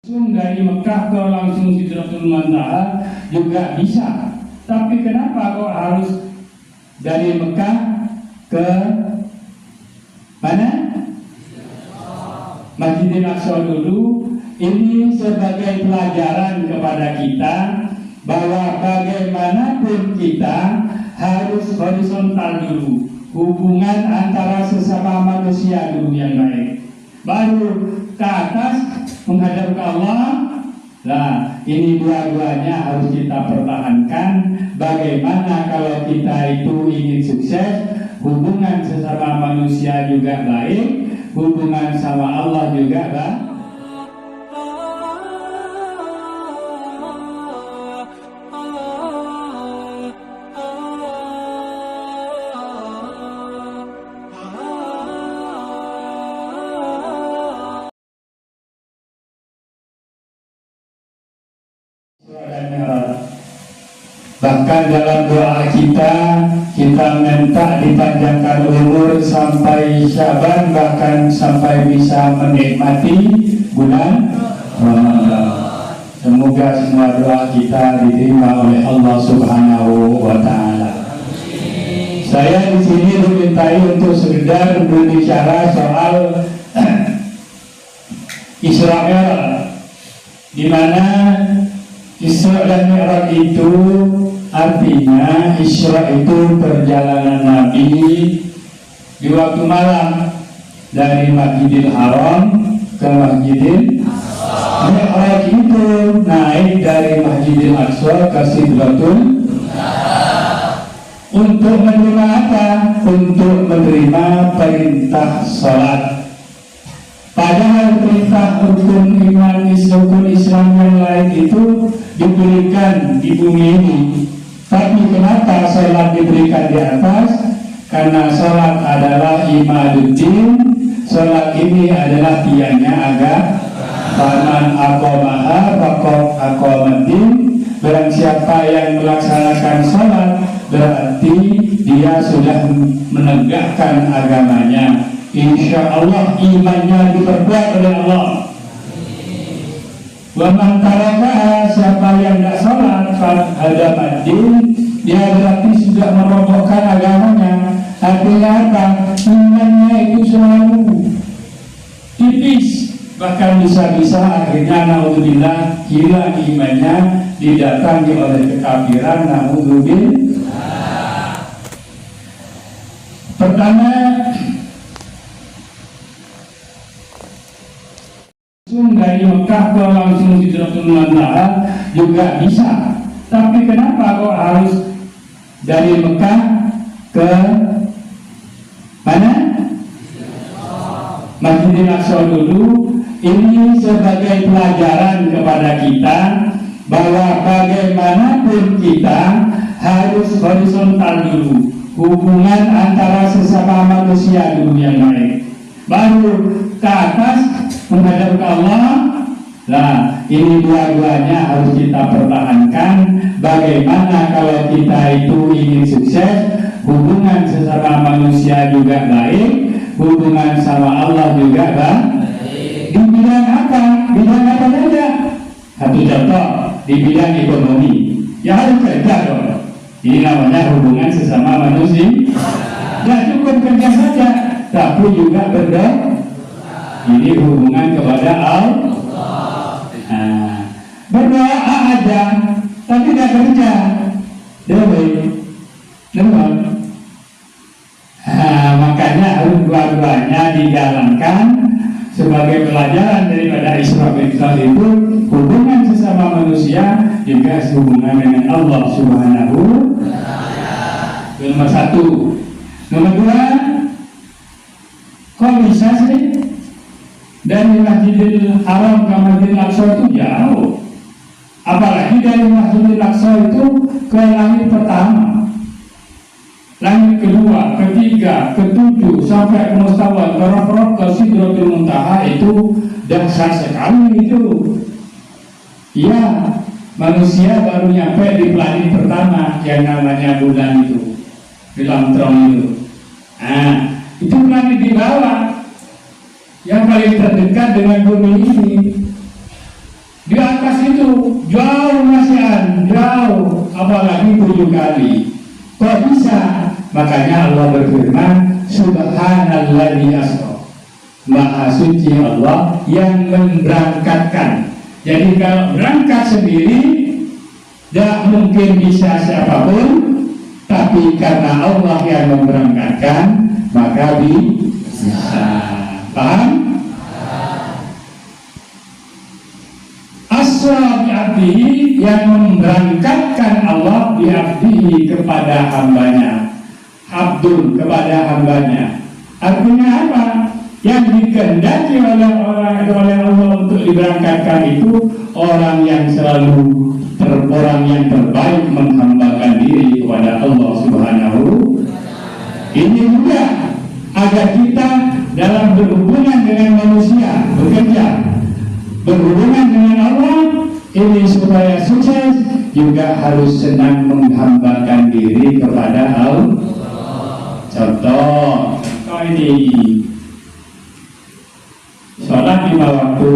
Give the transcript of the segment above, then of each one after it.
langsung dari Mekah ke langsung Sidratul Muntaha juga bisa. Tapi kenapa kok harus dari Mekah ke mana? Masjidil Aqsa dulu. Ini sebagai pelajaran kepada kita bahwa bagaimanapun kita harus horizontal dulu, hubungan antara sesama manusia dulu yang baik, baru ke atas menghadap ke Allah. Nah, ini dua-duanya harus kita pertahankan. Bagaimana kalau kita itu ingin sukses, hubungan sesama manusia juga baik, hubungan sama Allah juga baik. Bahkan dalam doa kita minta dipanjangkan umur sampai Syaban, bahkan sampai bisa menikmati bulan Ramadan. Semoga semua doa kita diterima oleh Allah Subhanahu wa Ta'ala. Saya di sini dimintai untuk sekedar berbicara soal Isra Mi'raj, di mana Isra dan Mi'raj itu artinya Isra itu perjalanan Nabi di waktu malam dari Masjidil Haram ke Masjidil Aqsa. Mi'raj itu naik dari Masjidil Aqsa ke Sidratul Muntaha. Untuk menerima apa? Untuk menerima perintah salat. Padahal perintah rukun iman, rukun Islam yang lain itu diberikan di bumi ini. Tapi kenapa salat diberikan di atas? Karena salat adalah imaduddin. Salat ini adalah tiangnya agama. Faman aqamaha faqad aqamaddin. Barang siapa yang melaksanakan salat, berarti dia sudah menegakkan agamanya. Insya Allah imannya diperkuat oleh Allah. Wa man tarakaha, siapa yang tidak sholat hadap din, dia berarti sudah merobohkan agamanya. Artinya apa? Imannya itu selalu tipis, bahkan bisa-bisa akhirnya naudzubillah hilang imannya, didatangi oleh kekafiran. Naudzubillah. Pertama, dari Mekah ke langsung Sidratul Muntaha juga bisa. Tapi kenapa kok harus dari Mekah ke mana? Masjidil Aqsa dulu. Ini sebagai pelajaran kepada kita bahwa bagaimanapun kita harus horizontal dulu, hubungan antara sesama manusia dulu yang baik, baru ke atas menghadap ke Allah. Nah, ini dua-duanya harus kita pertahankan. Bagaimana kalau kita itu ingin sukses, hubungan sesama manusia juga baik, hubungan sama Allah juga baik. Di bidang apa? Bidang apa saja? Satu contoh, di bidang ekonomi, ya harus kerja dong. Ini namanya hubungan sesama manusia. Tidak cukup kerja saja, tapi juga berdoa. Ini hubungan kepada Allah. Nah, berdoa aja, tapi tidak kerja. Makanya harus dua-duanya dijalankan sebagai pelajaran daripada Isra Mi'raj itu. Hubungan sesama manusia juga hubungan dengan Allah Subhanahu wa Ta'ala. Nomor satu. Nomor dua, kok bisa sih dari Masjidil Haram ke Masjidil Aqsa itu jauh? Apalagi dari Masjidil Aqsa itu ke langit pertama, langit kedua, ketiga, ketujuh, sampai ke Mustawa, ke ke Sidratul Muntaha, itu dahsyat sekali itu. Iya, manusia baru nyampe di planet pertama yang namanya bulan itu, Lamtron itu. Nah, itu planet di bawah yang paling terdekat dengan bumi ini. Di atas itu jauh masihan, jauh, apalagi 7 kali. Kok bisa? Makanya Allah berfirman, Subhanalladzi asra. Maha suci Allah yang memberangkatkan. Jadi kalau berangkat sendiri tidak mungkin bisa siapapun, tapi karena Allah yang memberangkatkan, maka bisa. Paham? Asra bi'abdihi, yang memberangkatkan Allah bi'abdihi, kepada hambanya. Abdul, kepada hambanya. Artinya apa? Yang dikehendaki oleh Allah untuk diberangkatkan itu orang yang selalu orang yang terbaik menghambakan diri kepada Allah Subhanahu. Ini juga agar kita dalam berhubungan dengan manusia, bekerja, berhubungan dengan Allah, ini supaya sukses juga harus senang menghambakan diri kepada Allah. Contoh ini sholat 5 waktu.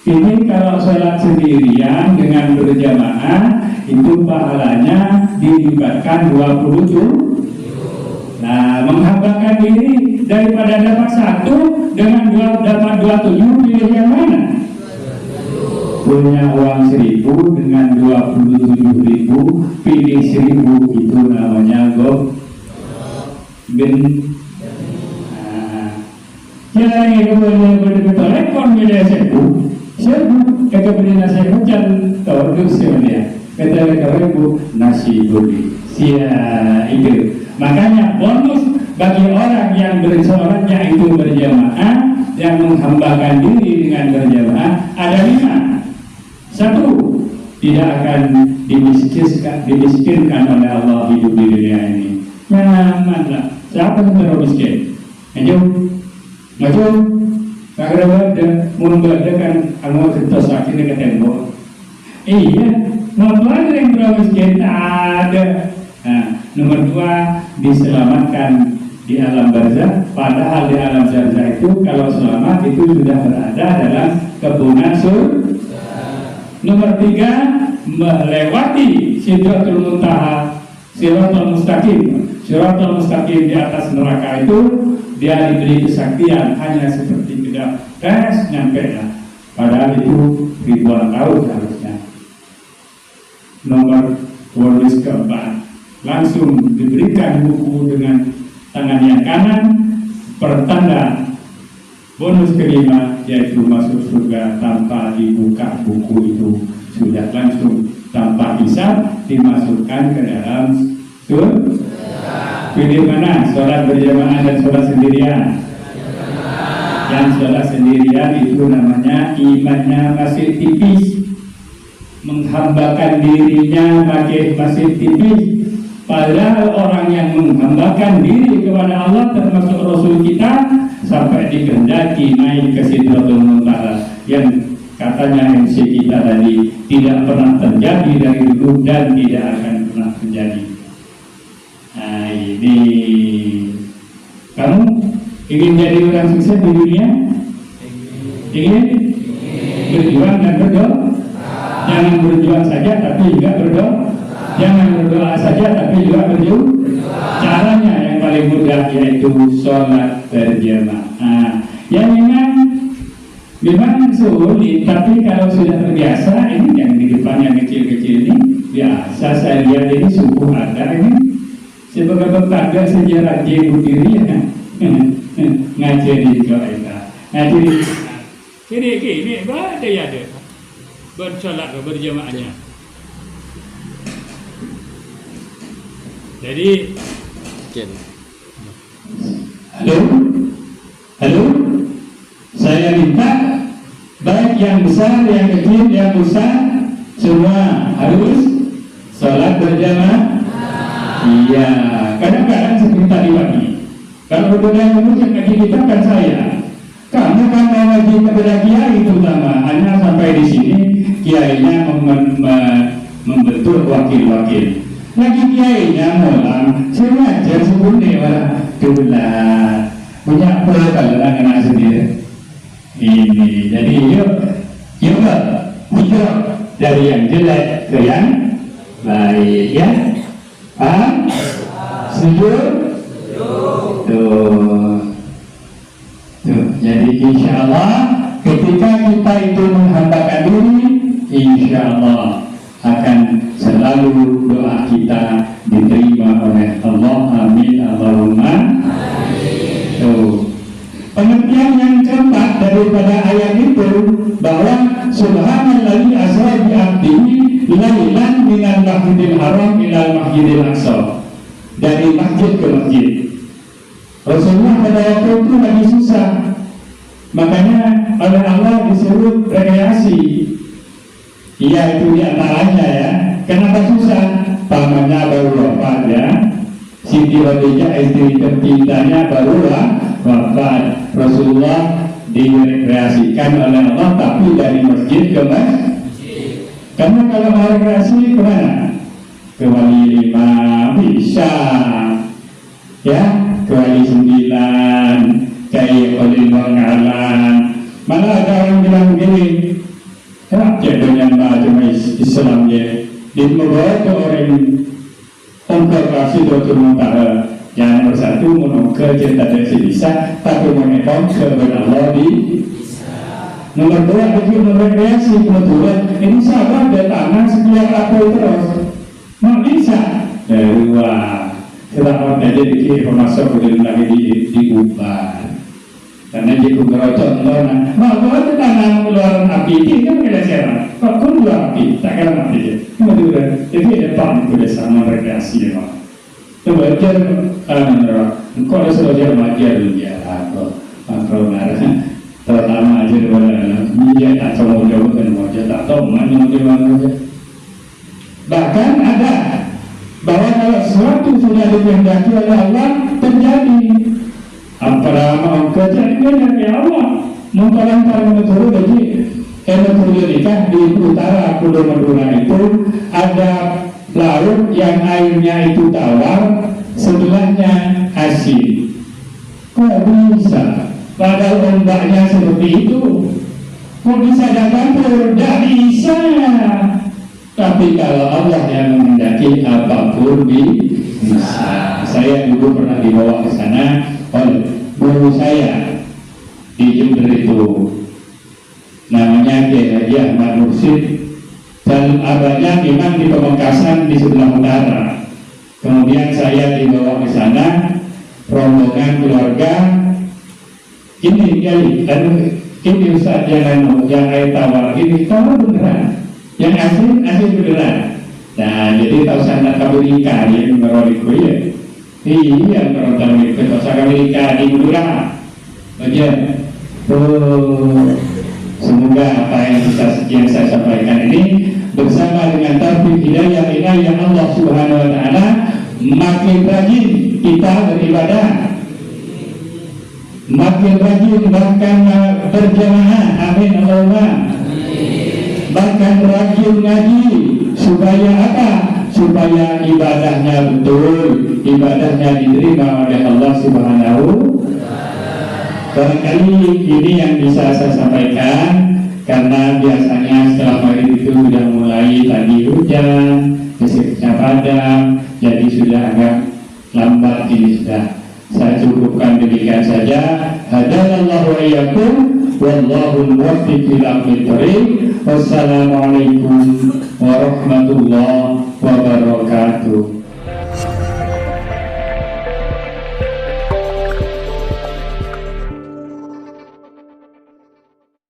Ini kalau sholat sendirian dengan berjamaah itu pahalanya dilibatkan 27. Nah, menghambakan diri daripada dapat 1 dengan dapat 27, pilih yang mana? Punya uang 1.000 dengan 27.000, pilih 1.000, itu namanya Jangan kemudian betul-betul rekor beda sebu kagak beli nasi hujan tahu sebenarnya kata ibu nasi budi sia itu. Makanya bonus bagi orang yang bersolatnya itu berjamaah, yang menghambakan diri dengan berjamaah ada 5. 1, tidak akan dimiskinkan oleh Allah hidup di dunia ini. Nyamanlah. Siapa yang terlalu miskin? Maju, kalau ada mundur kan, kamu cerita sakit ke tembok. Iya, nomor yang terlalu miskin ada. Nah, nomor 2, diselamatkan di alam barzah. Padahal di alam barzah itu kalau selamat itu sudah berada dalam kepunahan surga. Nomor 3, melewati Sidratul Muntaha, Siratul Mustaqim. Siratul Mustaqim di atas neraka itu dia diberi kesaktian hanya seperti kedap tes nyampe lah. Padahal itu ribuan tahun harusnya. Nomor bonus keempat, langsung diberikan buku dengan tangan yang kanan, pertanda bonus kelima yaitu masuk surga tanpa dibuka buku itu, sudah langsung tanpa hisab dimasukkan ke dalam surga. Pilih mana? Sholat berjamaah dan sholat sendirian. Yang sholat sendirian itu namanya imannya masih tipis, menghambakan dirinya masih tipis. Padahal orang yang menghambakan diri kepada Allah termasuk Rasul kita sampai dikehendaki naik ke Sidratul Muntaha yang katanya MC kita tadi tidak pernah terjadi dari dulu dan tidak akan pernah terjadi. Nah, ini kamu ingin jadi orang sukses di dunia? Ingin berjuang dan berdoa. Jangan berjuang saja tapi juga berdoa. Jangan berdoa saja tapi juga berjuang. Caranya yang paling mudah yaitu sholat berjamaah. Yang memang sulit, tapi kalau sudah terbiasa, ini yang di depan yang kecil-kecil ini biasa. Saya lihat ini subuh ada ini sebagai tetangga sejarah dia berdiri ya ngajari doa ngajari ini ada ya ada bersolat berjamaahnya. Jadi halo saya minta baik yang besar yang kecil yang besar semua harus sholat berjamaah. Iya, kadang-kadang seperti tadi pagi. Kalau berbeda yang yang lagi kita kan saya. Kamu kan mau ngaji kepada kiai terutama, hanya sampai di sini kiainya membentuk wakil-wakil. Lagi kiainya mulang, saya ngajar sebunyi malah dulat. Punya peralatan anak sendiri. Ini, jadi yuk dari yang jelek ke yang baik, ya. Paham? Setuju? Tuh. Jadi insya Allah ketika kita itu menghambakan diri, insya Allah akan selalu doa kita diterima oleh Allah. Amin Allahumma amin. Tuh. Pengertian yang keempat daripada ayat itu bahwa subhanalladzi asra bi 'abdihi lailan minal masjidil haram ilal masjidil aqsa, dari masjid ke masjid. Rasulullah pada waktu itu lagi susah, makanya oleh Allah disuruh rekreasi. Iya, itu diantaranya ya. Kenapa susah? Pamannya baru wafat ya, Siti Khadijah istri tercintanya baru wafat. Rasulullah direkreasikan oleh Allah, tapi dari masjid ke masjid. Kamu kalau mau rekreasi kemana? Ke Wali 5 bisa, ya, ke Wali 9, kayak Wali Bangkalan. Malah ada orang bilang begini, jadinya cuma Islam ya, dibawa ke orang konservasi Dr. Muntara. Yang nomor satu menunggu cinta dan bisa, tapi mengenai ke Allah di nomor dua begitu rekreasi kebetulan ini sahabat dan tangan setiap apa terus mau bisa wah kita aja dikir masuk ke lagi diubah karena dia berocok mau itu tangan keluaran api ini kan kita siapa kok keluar api tak kira api kemudian jadi depan itu sama rekreasi memang coba aja kok ada sebagian majar dia atau makro pertama aja dia tak tahu jauh kan wajah tak tahu mana aja. Bahkan ada bahwa kalau sesuatu sudah dikehendaki oleh Allah terjadi, apa kejadian dari Allah mengkalantar menurut jadi nikah di utara Pulau Madura itu ada laut yang airnya itu tawar, sebelahnya asin. Kok bisa? Padahal ombaknya seperti itu, kok bisa datang? Tidak bisa. Tapi kalau Allah yang menghendaki apapun bisa. Saya dulu pernah dibawa ke sana oleh guru saya di Jember itu, namanya Kiai Haji Ahmad Mursid, dan abadnya memang di Pamekasan di sebelah utara. Kemudian saya dibawa ke sana, rombongan keluarga. Ini kali, ini Ustaz yang air tawar, ini tawar beneran, yang asin beneran. Nah, jadi tahu sana Amerika dia mengeroliku ya. Iya, orang Amerika tahu Amerika di Madura. Bagian. Semoga apa yang saya sampaikan ini bersama dengan taufik hidayah Allah Subhanahu Wa Taala makin rajin kita beribadah. Makin rajin bahkan berjamaah, amin Allahumma. Bahkan rajin ngaji supaya apa? Supaya ibadahnya betul, ibadahnya diterima oleh Allah Subhanahu. Barangkali ini yang bisa saya sampaikan, karena biasanya setelah maghrib itu sudah mulai tadi hujan, gesiknya padam, jadi sudah agak lambat ini sudah. Saya cukupkan demikian saja. Hadanallahu wa iyyakum wallahu muwaffiq ila aqwamit thoriq. Wassalamualaikum warahmatullahi